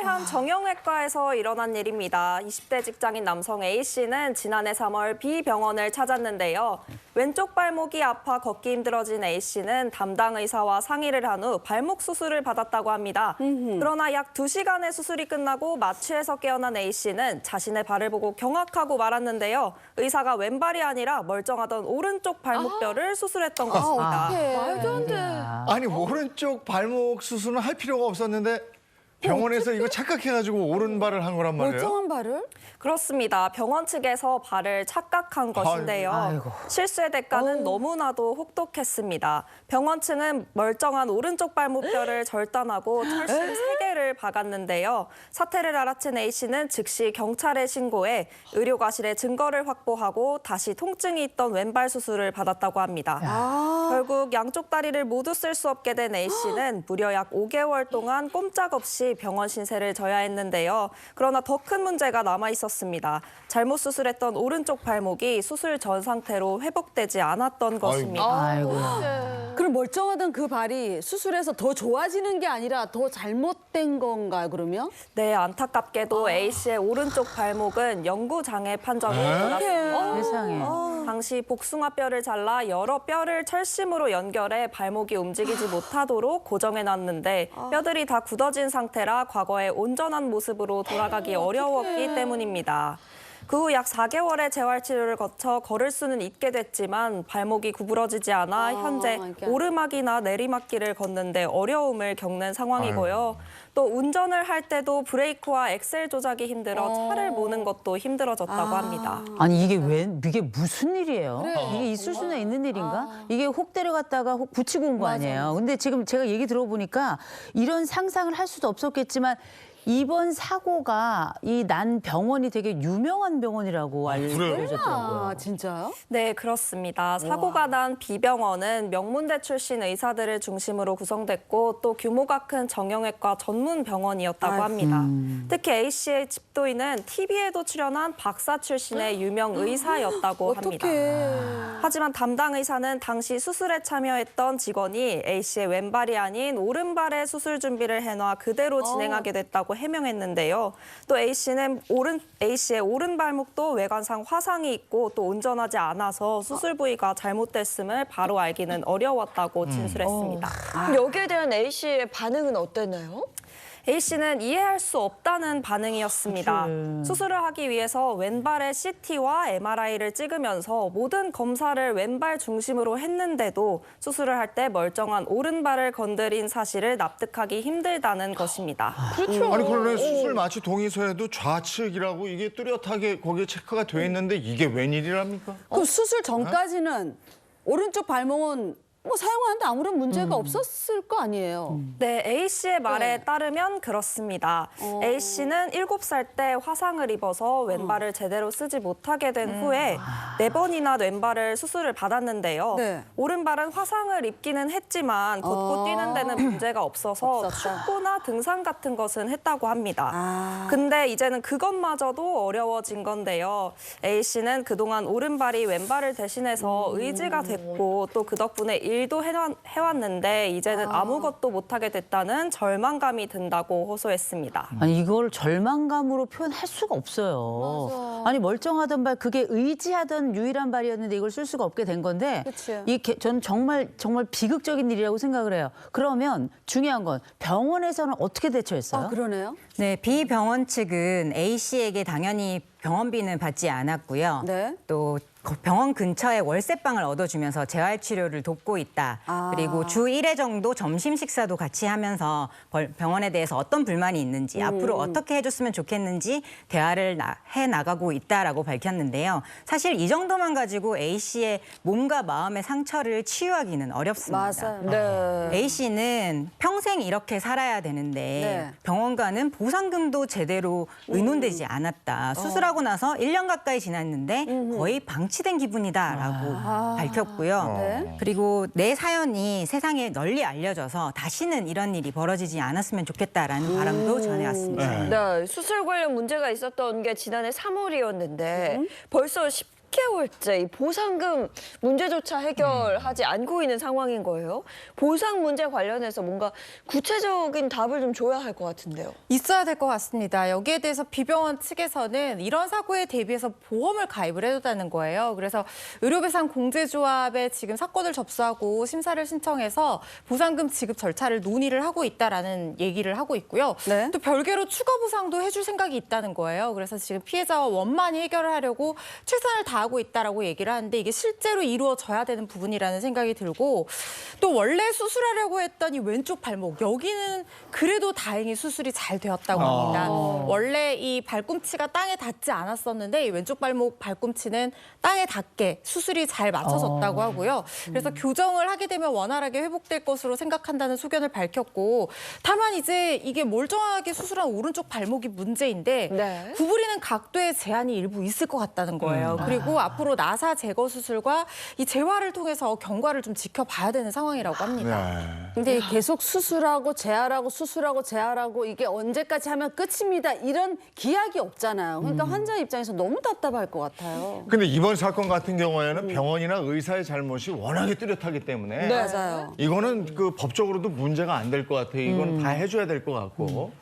한 정형외과에서 일어난 일입니다. 20대 직장인 남성 A씨는 지난해 3월 B 병원을 찾았는데요. 왼쪽 발목이 아파 걷기 힘들어진 A씨는 담당 의사와 상의를 한 후 발목 수술을 받았다고 합니다. 그러나 약 2시간의 수술이 끝나고 마취해서 깨어난 A씨는 자신의 발을 보고 경악하고 말았는데요. 의사가 왼발이 아니라 멀쩡하던 오른쪽 발목뼈를 수술했던 것입니다. 말도 안 돼. 아니 오른쪽 발목 수술은 할 필요가 없었는데 병원에서 이거 착각해가지고 오른발을 한 거란 말이에요? 멀쩡한 발을? 그렇습니다. 병원 측에서 발을 착각한 것인데요. 아이고. 실수의 대가는 너무나도 혹독했습니다. 병원 측은 멀쩡한 오른쪽 발목뼈를 절단하고 철심 3개를 박았는데요. 사태를 알아챈 A씨는 즉시 경찰에 신고해 의료과실의 증거를 확보하고 다시 통증이 있던 왼발 수술을 받았다고 합니다. 결국 양쪽 다리를 모두 쓸 수 없게 된 A씨는 무려 약 5개월 동안 꼼짝없이 병원 신세를 져야 했는데요. 그러나 더 큰 문제가 남아 있었습니다. 잘못 수술했던 오른쪽 발목이 수술 전 상태로 회복되지 않았던 것입니다. 아이고. 그럼 멀쩡하던 그 발이 수술해서 더 좋아지는 게 아니라 더 잘못된 건가요, 그러면? 네, 안타깝게도 A씨의 오른쪽 발목은 영구장애 판정이 받았습니다. 세상에. 당시 복숭아뼈를 잘라 여러 뼈를 철심으로 연결해 발목이 움직이지 못하도록 고정해놨는데 뼈들이 다 굳어진 상태라 과거의 온전한 모습으로 돌아가기 어려웠기 때문입니다. 그 후 약 4개월의 재활치료를 거쳐 걸을 수는 있게 됐지만 발목이 구부러지지 않아 현재 오르막이나 내리막길을 걷는데 어려움을 겪는 상황이고요. 또 운전을 할 때도 브레이크와 엑셀 조작이 힘들어 차를 모는 것도 힘들어졌다고 합니다. 아니 이게 무슨 일이에요? 이게 있을 수는 있는 일인가? 이게 혹 데려갔다가 혹 붙이고 온 거 아니에요? 근데 지금 제가 얘기 들어보니까 이런 상상을 할 수도 없었겠지만 이번 사고가 이 난 병원이 되게 유명한 병원이라고 알려졌더라고요. 아, 진짜요? 네, 그렇습니다. 사고가 난 B병원은 명문대 출신 의사들을 중심으로 구성됐고 또 규모가 큰 정형외과 전문 병원이었다고 합니다. 특히 A씨의 집도인은 TV에도 출연한 박사 출신의 유명 의사였다고 합니다. 하지만 담당 의사는 당시 수술에 참여했던 직원이 A씨의 왼발이 아닌 오른발에 수술 준비를 해놔 그대로 진행하게 됐다고 해명했는데요. 또 A씨의 오른 발목도 외관상 화상이 있고 또 온전하지 않아서 수술 부위가 잘못됐음을 바로 알기는 어려웠다고 진술했습니다. 여기에 대한 A씨의 반응은 어땠나요? A씨는 이해할 수 없다는 반응이었습니다. 수술을 하기 위해서 왼발에 CT와 MRI를 찍으면서 모든 검사를 왼발 중심으로 했는데도 수술을 할 때 멀쩡한 오른발을 건드린 사실을 납득하기 힘들다는 것입니다. 그렇죠. 아니 그러네 수술 마취 동의서에도 좌측이라고 이게 뚜렷하게 거기에 체크가 돼 있는데 이게 웬일이랍니까? 그럼 수술 전까지는 오른쪽 발목은 뭐 사용하는데 아무런 문제가 없었을 거 아니에요? 네, A씨의 말에 따르면 그렇습니다. A씨는 7살 때 화상을 입어서 왼발을 제대로 쓰지 못하게 된 후에 4번이나 왼발을 수술을 받았는데요. 네. 오른발은 화상을 입기는 했지만 걷고 뛰는 데는 문제가 없어서 축구나 등산 같은 것은 했다고 합니다. 근데 이제는 그것마저도 어려워진 건데요. A씨는 그동안 오른발이 왼발을 대신해서 의지가 됐고 또 그 덕분에 일도 해왔는데 이제는 아무것도 못하게 됐다는 절망감이 든다고 호소했습니다. 아니 이걸 절망감으로 표현할 수가 없어요. 아니 멀쩡하던 발 그게 의지하던 유일한 발이었는데 이걸 쓸 수가 없게 된 건데 저는 정말 비극적인 일이라고 생각을 해요. 그러면 중요한 건 병원에서는 어떻게 대처했어요? 아, 그러네요. 네, B 병원 측은 A씨에게 당연히 병원비는 받지 않았고요. 네. 또 병원 근처에 월세방을 얻어주면서 재활치료를 돕고 있다. 그리고 주 1회 정도 점심 식사도 같이 하면서 병원에 대해서 어떤 불만이 있는지 앞으로 어떻게 해줬으면 좋겠는지 대화를 해나가고 있다라고 밝혔는데요. 사실 이 정도만 가지고 A씨의 몸과 마음의 상처를 치유하기는 어렵습니다. 맞아요. 네. A씨는 평생 이렇게 살아야 되는데 병원과는 보상금도 제대로 의논되지 않았다. 수술하고 나서 1년 가까이 지났는데 거의 방치된 기분이다라고 밝혔고요. 그리고 내 사연이 세상에 널리 알려져서 다시는 이런 일이 벌어지지 않았으면 좋겠다라는 바람도 전해왔습니다. 네, 수술 관련 문제가 있었던 게 지난해 3월이었는데 벌써 10개월째 이 보상금 문제조차 해결하지 않고 있는 상황인 거예요. 보상 문제 관련해서 뭔가 구체적인 답을 좀 줘야 할 것 같은데요. 있어야 될 것 같습니다. 여기에 대해서 비병원 측에서는 이런 사고에 대비해서 보험을 가입을 해뒀다는 거예요. 그래서 의료배상 공제조합에 지금 사건을 접수하고 심사를 신청해서 보상금 지급 절차를 논의를 하고 있다라는 얘기를 하고 있고요. 네. 또 별개로 추가 보상도 해줄 생각이 있다는 거예요. 그래서 지금 피해자와 원만히 해결을 하려고 최선을 다하고 있다라고 얘기를 하는데 이게 실제로 이루어져야 되는 부분이라는 생각이 들고 또 원래 수술하려고 했던 이 왼쪽 발목 여기는 그래도 다행히 수술이 잘 되었다고 합니다. 원래 이 발꿈치가 땅에 닿지 않았었는데 이 왼쪽 발목 발꿈치는 땅에 닿게 수술이 잘 맞춰졌다고 하고요. 그래서 교정을 하게 되면 원활하게 회복될 것으로 생각한다는 소견을 밝혔고 다만 이제 이게 멀쩡하게 수술한 오른쪽 발목이 문제인데 네. 구부리는 각도에 제한이 일부 있을 것 같다는 거예요. 그리고 앞으로 나사 제거 수술과 이 재활을 통해서 경과를 좀 지켜봐야 되는 상황이라고 합니다. 네. 근데 계속 수술하고 재활하고 수술하고 재활하고 이게 언제까지 하면 끝입니다. 이런 기약이 없잖아요. 그러니까 환자 입장에서 너무 답답할 것 같아요. 근데 이번 사건 같은 경우에는 병원이나 의사의 잘못이 워낙에 뚜렷하기 때문에 맞아요. 이거는 그 법적으로도 문제가 안 될 것 같아요. 이건 다 해줘야 될 것 같고.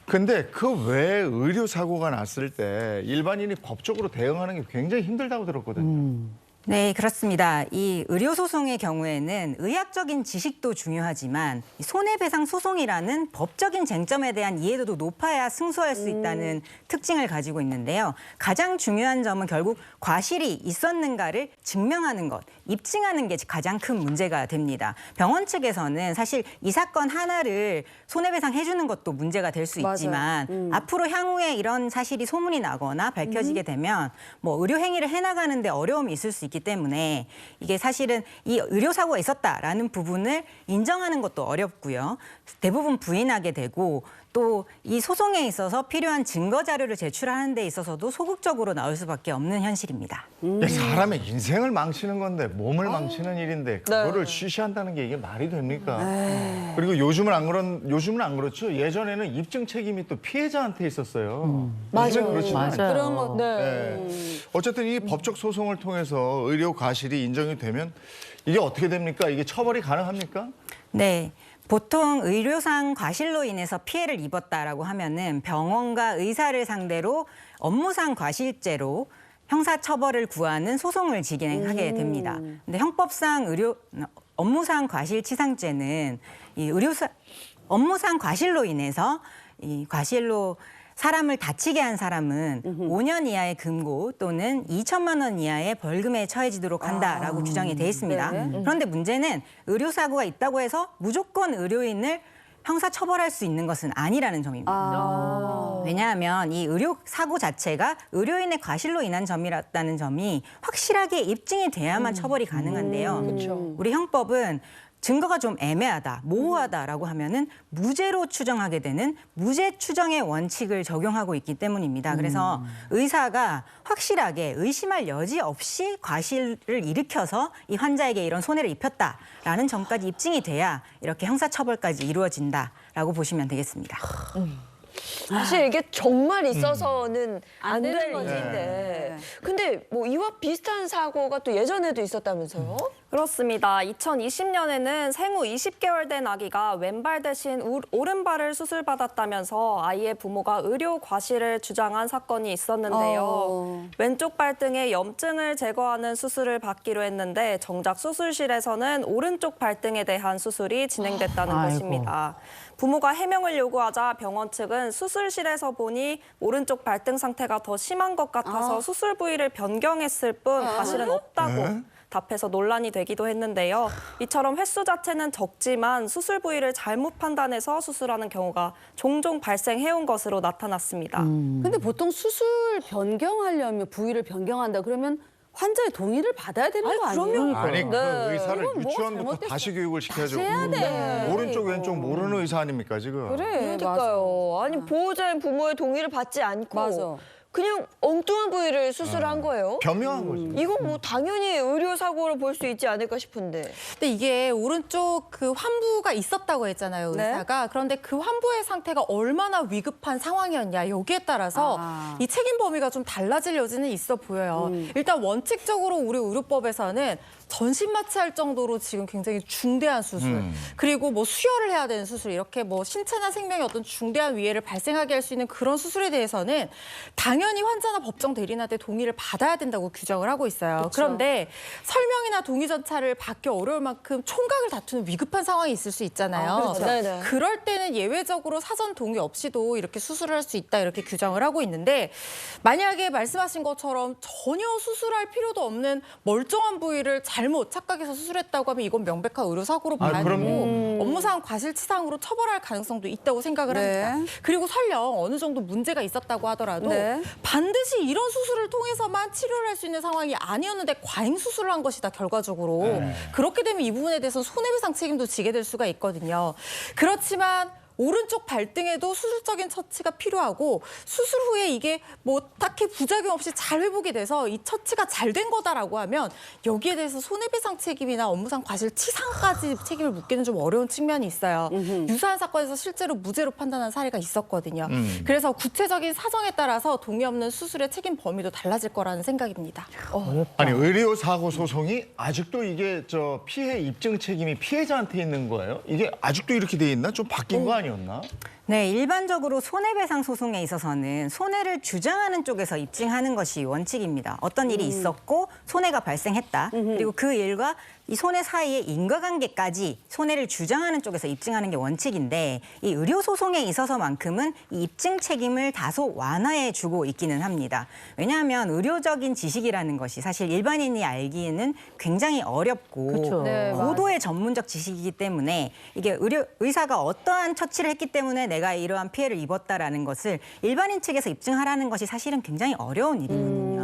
근데 그 외에 의료 사고가 났을 때 일반인이 법적으로 대응하는 게 굉장히 힘들다고 들었거든요. 네, 그렇습니다. 이 의료소송의 경우에는 의학적인 지식도 중요하지만 이 손해배상 소송이라는 법적인 쟁점에 대한 이해도도 높아야 승소할 수 있다는 특징을 가지고 있는데요. 가장 중요한 점은 결국 과실이 있었는가를 증명하는 것, 입증하는 게 가장 큰 문제가 됩니다. 병원 측에서는 사실 이 사건 하나를 손해배상 해주는 것도 문제가 될 수 있지만 앞으로 향후에 이런 사실이 소문이 나거나 밝혀지게 되면 뭐 의료 행위를 해나가는데 어려움이 있을 수 있기 때문에 이게 사실은 이 의료사고가 있었다라는 부분을 인정하는 것도 어렵고요. 대부분 부인하게 되고 또 이 소송에 있어서 필요한 증거 자료를 제출하는 데 있어서도 소극적으로 나올 수밖에 없는 현실입니다. 사람의 인생을 망치는 건데 몸을 망치는 일인데 그거를 쉬쉬한다는 게 이게 말이 됩니까? 그리고 요즘은 안 그렇죠. 예전에는 입증 책임이 또 피해자한테 있었어요. 맞아요. 그렇지 않죠. 그런 거. 네. 어쨌든 이 법적 소송을 통해서 의료 과실이 인정이 되면 이게 어떻게 됩니까? 이게 처벌이 가능합니까? 네. 보통 의료상 과실로 인해서 피해를 입었다라고 하면은 병원과 의사를 상대로 업무상 과실죄로 형사처벌을 구하는 소송을 진행하게 됩니다. 근데 형법상 업무상 과실치상죄는 이 업무상 과실로 인해서 이 과실로 사람을 다치게 한 사람은 5년 이하의 금고 또는 2천만 원 이하의 벌금에 처해지도록 한다라고 규정이 돼 있습니다. 그런데 문제는 의료사고가 있다고 해서 무조건 의료인을 형사처벌할 수 있는 것은 아니라는 점입니다. 왜냐하면 이 의료사고 자체가 의료인의 과실로 인한 점이라는 점이 확실하게 입증이 돼야만 처벌이 가능한데요. 우리 형법은 증거가 좀 애매하다, 모호하다라고 하면은 무죄로 추정하게 되는 무죄 추정의 원칙을 적용하고 있기 때문입니다. 그래서 의사가 확실하게 의심할 여지 없이 과실을 일으켜서 이 환자에게 이런 손해를 입혔다라는 점까지 입증이 돼야 이렇게 형사처벌까지 이루어진다라고 보시면 되겠습니다. 사실 이게 정말 있어서는 안 되는 될 거지. 일인데. 근데 뭐 이와 비슷한 사고가 또 예전에도 있었다면서요? 그렇습니다. 2020년에는 생후 20개월 된 아기가 왼발 대신 오른발을 수술받았다면서 아이의 부모가 의료 과실을 주장한 사건이 있었는데요. 왼쪽 발등에 염증을 제거하는 수술을 받기로 했는데 정작 수술실에서는 오른쪽 발등에 대한 수술이 진행됐다는 것입니다. 부모가 해명을 요구하자 병원 측은 수술실에서 보니 오른쪽 발등 상태가 더 심한 것 같아서 수술 부위를 변경했을 뿐 과실은 없다고 답해서 논란이 되기도 했는데요. 이처럼 횟수 자체는 적지만 수술 부위를 잘못 판단해서 수술하는 경우가 종종 발생해온 것으로 나타났습니다. 근데 보통 수술 변경하려면 부위를 변경한다 그러면 환자의 동의를 받아야 되는 거 아니에요? 아니 그 의사를 이건 뭐가 유치원부터 잘못됐어. 다시 교육을 시켜줘. 해야 돼. 오른쪽 왼쪽 모르는 의사 아닙니까 지금? 그래, 그러니까요. 아니 보호자인 부모의 동의를 받지 않고 맞아. 그냥 엉뚱한 부위를 수술한 거예요. 변명한 거죠. 이건 뭐 당연히 의료 사고로 볼 수 있지 않을까 싶은데. 근데 이게 오른쪽 그 환부가 있었다고 했잖아요, 네. 의사가. 그런데 그 환부의 상태가 얼마나 위급한 상황이었냐, 여기에 따라서 이 책임 범위가 좀 달라질 여지는 있어 보여요. 일단 원칙적으로 우리 의료법에서는 전신 마취할 정도로 지금 굉장히 중대한 수술, 그리고 뭐 수혈을 해야 되는 수술, 이렇게 뭐 신체나 생명에 어떤 중대한 위해를 발생하게 할 수 있는 그런 수술에 대해서는 당연히 환자나 법정 대리인한테 동의를 받아야 된다고 규정을 하고 있어요. 그런데 설명이나 동의 절차를 받기 어려울 만큼 총각을 다투는 위급한 상황이 있을 수 있잖아요. 그렇죠. 네네. 그럴 때는 예외적으로 사전 동의 없이도 이렇게 수술을 할 수 있다, 이렇게 규정을 하고 있는데, 만약에 말씀하신 것처럼 전혀 수술할 필요도 없는 멀쩡한 부위를 잘못 착각해서 수술했다고 하면 이건 명백한 의료사고로 봐야 되고 업무상 과실치상으로 처벌할 가능성도 있다고 생각을 네. 합니다. 그리고 설령 어느 정도 문제가 있었다고 하더라도 네. 반드시 이런 수술을 통해서만 치료를 할 수 있는 상황이 아니었는데 과잉 수술을 한 것이다, 결과적으로. 그렇게 되면 이 부분에 대해서 손해배상 책임도 지게 될 수가 있거든요. 그렇지만 오른쪽 발등에도 수술적인 처치가 필요하고 수술 후에 이게 뭐 딱히 부작용 없이 잘 회복이 돼서 이 처치가 잘 된 거다라고 하면 여기에 대해서 손해배상 책임이나 업무상 과실치상까지 책임을 묻기는 좀 어려운 측면이 있어요. 유사한 사건에서 실제로 무죄로 판단한 사례가 있었거든요. 그래서 구체적인 사정에 따라서 동의 없는 수술의 책임 범위도 달라질 거라는 생각입니다. 아니 의료 사고 소송이 아직도 이게 저 피해 입증 책임이 피해자한테 있는 거예요? 이게 아직도 이렇게 돼 있나? 좀 바뀐 거 아니었나? 네, 일반적으로 손해배상 소송에 있어서는 손해를 주장하는 쪽에서 입증하는 것이 원칙입니다. 어떤 일이 있었고 손해가 발생했다. 그리고 그 일과 이 손해 사이의 인과관계까지 손해를 주장하는 쪽에서 입증하는 게 원칙인데, 이 의료소송에 있어서만큼은 이 입증 책임을 다소 완화해주고 있기는 합니다. 왜냐하면 의료적인 지식이라는 것이 사실 일반인이 알기에는 굉장히 어렵고 그렇죠. 네, 고도의 전문적 지식이기 때문에 이게 의사가 어떠한 처치를 했기 때문에 내가 이러한 피해를 입었다라는 것을 일반인 측에서 입증하라는 것이 사실은 굉장히 어려운 일이거든요.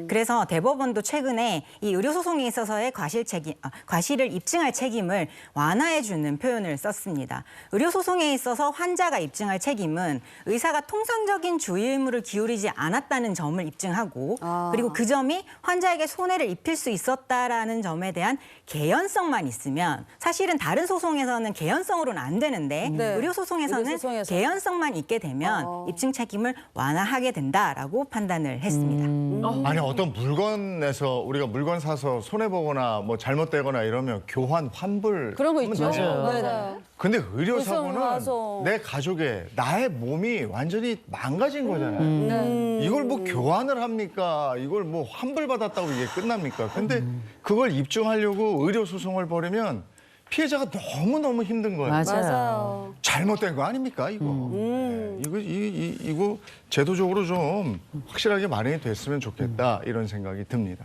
그래서 대법원도 최근에 이 의료소송에 있어서의 과실을 입증할 책임을 완화해주는 표현을 썼습니다. 의료소송에 있어서 환자가 입증할 책임은 의사가 통상적인 주의 의무를 기울이지 않았다는 점을 입증하고, 그리고 그 점이 환자에게 손해를 입힐 수 있었다라는 점에 대한 개연성만 있으면, 사실은 다른 소송에서는 개연성으로는 안 되는데 네. 의료소송에서는 의료소송에서. 개연성만 있게 되면 입증 책임을 완화하게 된다라고 판단을 했습니다. 아니 어떤 물건에서 우리가 물건 사서 손해 보거나 뭐 잘못되거나 이러면 교환 환불 그런 거 하면 있죠. 되죠. 네. 근데 의료 사고는 맞아. 내 가족의 나의 몸이 완전히 망가진 거잖아요. 이걸 뭐 교환을 합니까? 이걸 뭐 환불 받았다고 이게 끝납니까? 근데 그걸 입증하려고 의료 소송을 벌이면 피해자가 너무너무 힘든 거예요. 맞아요. 잘못된 거 아닙니까, 이거? 네, 이거 제도적으로 좀 확실하게 마련이 됐으면 좋겠다, 이런 생각이 듭니다.